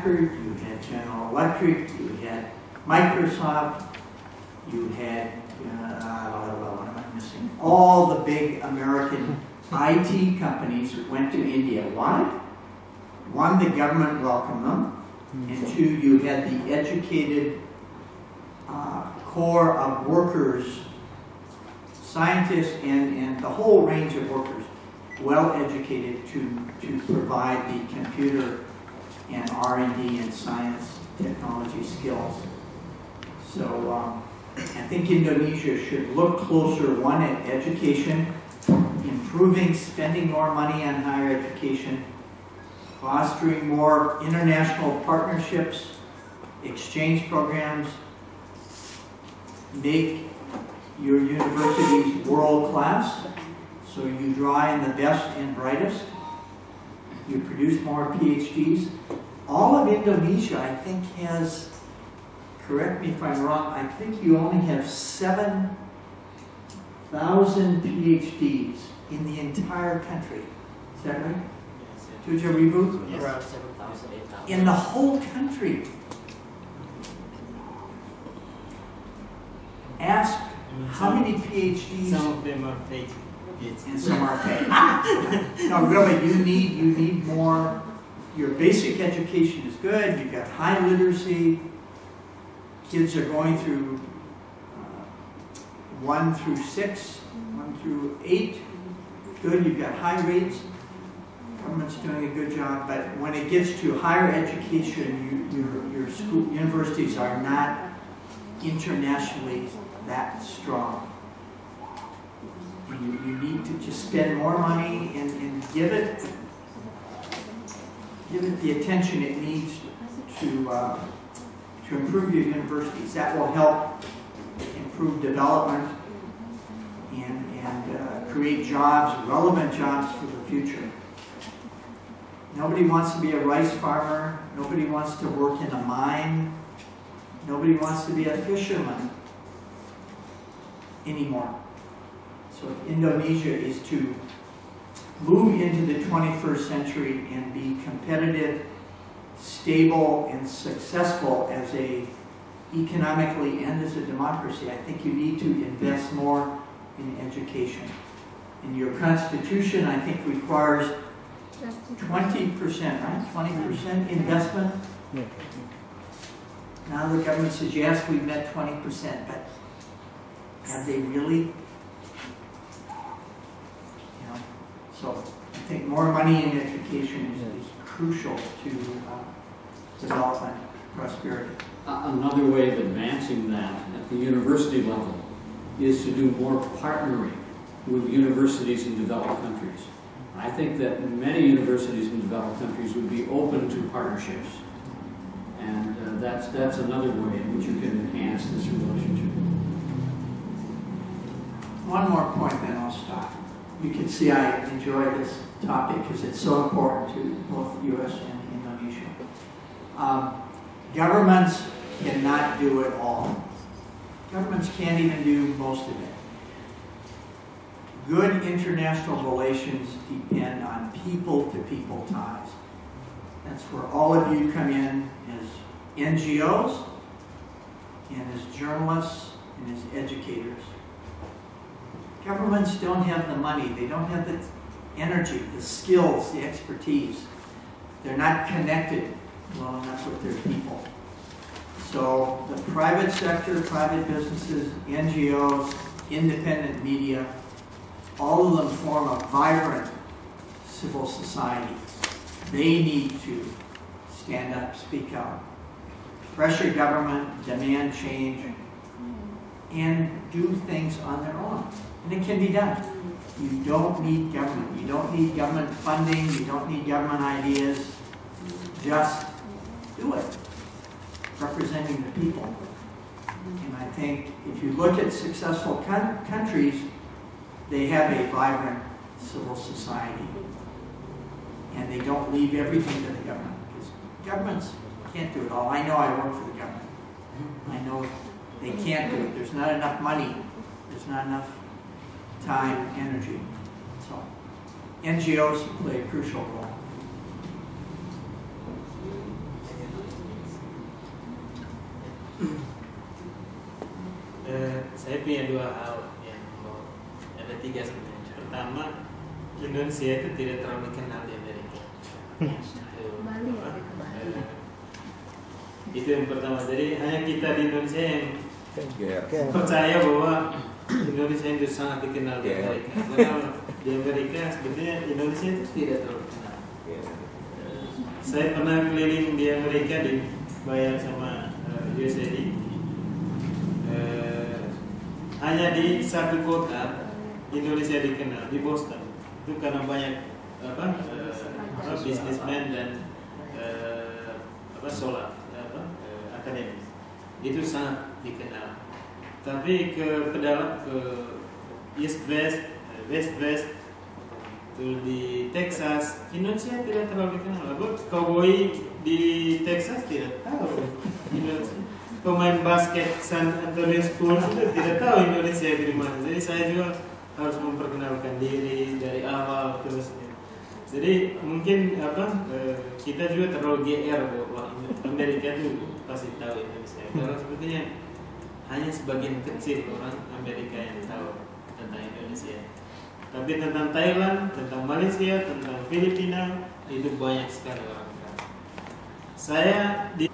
Packard, you had General Electric, you had Microsoft, you had, what am I missing? All the big American IT companies went to India. Why? One, the government welcomed them, and two, you had the educated core of workers, scientists, and the whole range of workers, well educated to provide the computer and R&D and science technology skills. So I think Indonesia should look closer, one, at education, improving, spending more money on higher education, fostering more international partnerships, exchange programs, make your universities world class, so you draw in the best and brightest, you produce more PhDs. All of Indonesia, I think, has, correct me if I'm wrong, I think you only have 7,000 PhDs in the entire country. Is that right? Yes. Tujuh Yes. Around 7,000, 8,000. in the whole country. Ask how many PhDs. Some of them are paid. And some are paid. No, really, you need more. Your basic education is good. You've got high literacy. Kids are going through 1 through 6, 1 through 8. Good, you've got high rates. Government's doing a good job, but when it gets to higher education, your school universities are not internationally that strong. You need to just spend more money and give it the attention it needs to improve your universities. That will help improve development and create jobs, relevant jobs for the future. Nobody wants to be a rice farmer. Nobody wants to work in a mine. Nobody wants to be a fisherman anymore. So Indonesia is to move into the 21st century and be competitive, stable, and successful as a economically and as a democracy. I think you need to invest more in education. And your constitution, I think, requires 20%, right? 20% investment. Now the government says, yes, we've met 20%, but have they really? So I think more money in education is crucial to development, prosperity. Another way of advancing that at the university level is to do more partnering with universities in developed countries. I think that many universities in developed countries would be open to partnerships. And that's another way in which you can enhance this relationship. One more point, then I'll stop. You can see I enjoy this topic because it's so important to both U.S. and Indonesia. Governments cannot do it all. Governments can't even do most of it. Good international relations depend on people-to-people ties. That's where all of you come in as NGOs and as journalists and as educators. Governments don't have the money, they don't have the energy, the skills, the expertise. They're not connected well enough with their people. So the private sector, private businesses, NGOs, independent media, all of them form a vibrant civil society. They need to stand up, speak out, pressure government, demand change, and do things on their own. And it can be done. You don't need government. You don't need government funding. You don't need government ideas. Just do it, representing the people. And I think if you look at successful countries, they have a vibrant civil society. And they don't leave everything to the government. Because governments can't do it all. I know I work for the government. I know they can't do it. There's not enough money. There's not enough time, energy. So NGOs play a crucial role. dua hal yang ada tiga sebenarnya. Pertama, Indonesia itu tidak terlalu dikenal di Amerika. Itu yang pertama. Jadi hanya kita di Indonesia yang percaya bahwa Indonesia itu sangat dikenal di Amerika. Padahal di Amerika sebetulnya Indonesia itu tidak terlalu dikenal. Saya pernah keliling di Amerika dibayar sama USAID. Hanya di satu kota Indonesia dikenal, di Boston. Itu karena banyak bisnismen dan akademis. Itu sangat dikenal. Tapi ke pedalap ke East West itu di Texas, Indonesia tidak terlalu dikenal. Cowboy di Texas tidak tahu Indonesia. Pemain basket San Antonio Spurs itu tidak tahu Indonesia di mana. Jadi saya juga harus memperkenalkan diri dari awal terus. Jadi mungkin kita juga terlalu GR bahwa Amerika itu pasti tahu Indonesia. Karena sebetulnya hanya sebagian kecil orang Amerika yang tahu tentang Indonesia. Tapi tentang Thailand, tentang Malaysia, tentang Filipina itu banyak sekali orang tahu. Saya di